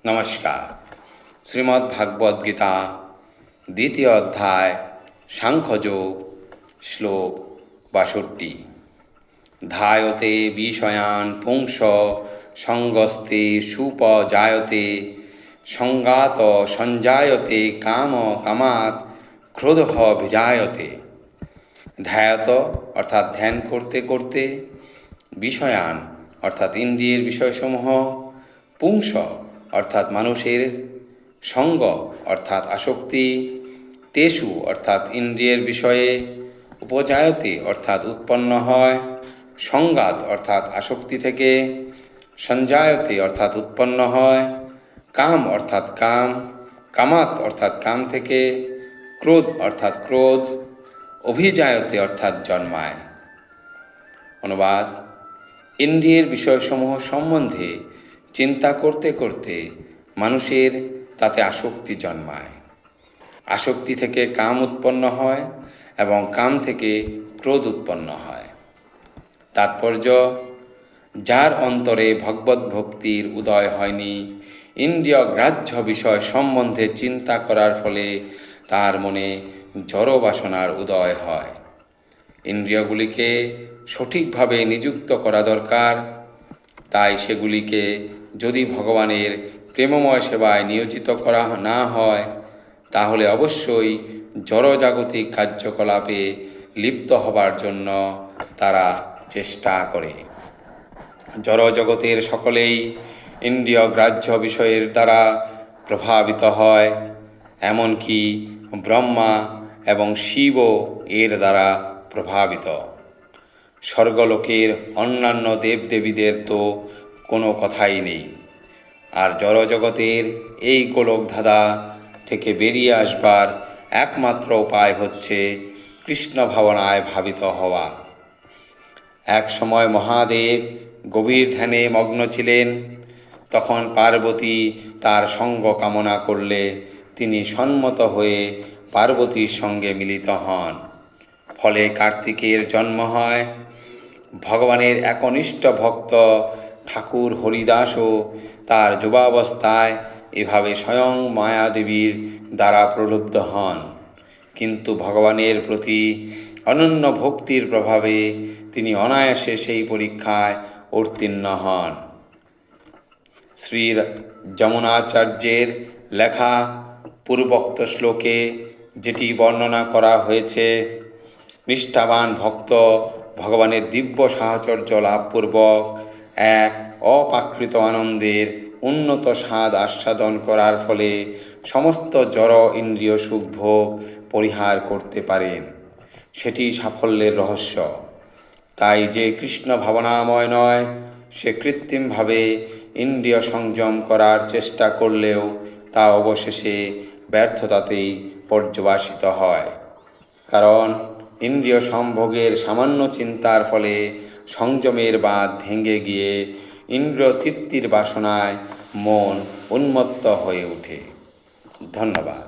নমস্কার। শ্রীমদ্ ভাগবত গীতা দ্বিতীয় অধ্যায় সাংখ্যযোগ শ্লোক ৬২। ধায়তে বিষয়ান পুংস সঙ্গস্তে সুপজায়তে সঙ্গাত সঞ্জায়তে কাম কামাত ক্রোধ বিজায়তে। ধ্যায়ত অর্থাৎ ধ্যান করতে করতে, বিষয়ান অর্থাৎ ইন্দ্রিয়ের বিষয়সমূহ, পুংস অর্থাৎ মানুষের সঙ্গ অর্থাৎ আসক্তি, তেষু অর্থাৎ ইন্দ্রিয়ের বিষয়ে, উপজায়তে অর্থাৎ উৎপন্ন হয়, সংঘাত অর্থাৎ আসক্তি থেকে, সঞ্জায়তে অর্থাৎ উৎপন্ন হয়, কাম অর্থাৎ কাম, কামাত অর্থাৎ কাম থেকে, ক্রোধ অর্থাৎ ক্রোধ, অভিজায়তে অর্থাৎ জন্মায়। অনুবাদ: ইন্দ্রিয়ের বিষয়সমূহ সম্বন্ধে চিন্তা করতে করতে মানুষের তাতে আসক্তি জন্মায়। আসক্তি থেকে কাম উৎপন্ন হয় এবং কাম থেকে ক্রোধ উৎপন্ন হয়। তাৎপর্য: যার অন্তরে ভগবত ভক্তির উদয় হয়নি, ইন্দ্রিয় গ্রাহ্য বিষয় সম্বন্ধে চিন্তা করার ফলে তার মনে জড় বাসনার উদয় হয়। ইন্দ্রিয়গুলিকে সঠিকভাবে নিযুক্ত করা দরকার। তাই সেগুলিকে যদি ভগবানের প্রেমময় সেবায় নিয়োজিত করা না হয়, তাহলে অবশ্যই জড়জাগতিক কার্যকলাপে লিপ্ত হবার জন্য তারা চেষ্টা করে। জড়জগতের সকলেই ইন্দ্রিয় গ্রাহ্য বিষয়ের দ্বারা প্রভাবিত হয়, এমনকি ব্রহ্মা এবং শিবও এর দ্বারা প্রভাবিত। স্বর্গলোকের অন্যান্য দেবদেবীদের তো কোনো কথাই নেই। আর জড়জগতের এই গোলকধাঁধা থেকে বেরিয়ে আসবার একমাত্র উপায় হচ্ছে কৃষ্ণ ভাবনায় ভাবিত হওয়া। এক সময় মহাদেব গভীর ধ্যানে মগ্ন ছিলেন। তখন পার্বতী তার সঙ্গ কামনা করলে তিনি সম্মত হয়ে পার্বতীর সঙ্গে মিলিত হন। ফলে কার্তিকের জন্ম হয়। ভগবানের একনিষ্ঠ ভক্ত ঠাকুর হরিদাসও তার যুবাবস্থায় এভাবে স্বয়ং মায়াদেবীর দ্বারা প্রলুব্ধ হন, কিন্তু ভগবানের প্রতি অনন্য ভক্তির প্রভাবে তিনি অনায়াসে সেই পরীক্ষায় উত্তীর্ণ হন। শ্রী যমুনাচার্যের লেখা পূর্বোক্ত শ্লোকে যেটি বর্ণনা করা হয়েছে, নিষ্ঠাবান ভক্ত ভগবানের দিব্য সাহচর্য লাভপূর্বক এক অপ্রাকৃত আনন্দের উন্নত স্বাদ আস্বাদন করার ফলে সমস্ত জড় ইন্দ্রিয় সুখভোগ পরিহার করতে পারেন। সেটি সাফল্যের রহস্য। তাই যে কৃষ্ণ ভাবনাময় নয়, সে কৃত্রিমভাবে ইন্দ্রিয় সংযম করার চেষ্টা করলেও তা অবশেষে ব্যর্থতাতেই পর্যবসিত হয়। কারণ ইন্দ্রিয় সম্ভোগের সামান্য চিন্তার ফলে সংযমের বাঁধ ভেঙে গিয়ে ইন্দ্রিয় তৃপ্তির বাসনায় মন উন্মত্ত হয়ে ওঠে। ধন্যবাদ।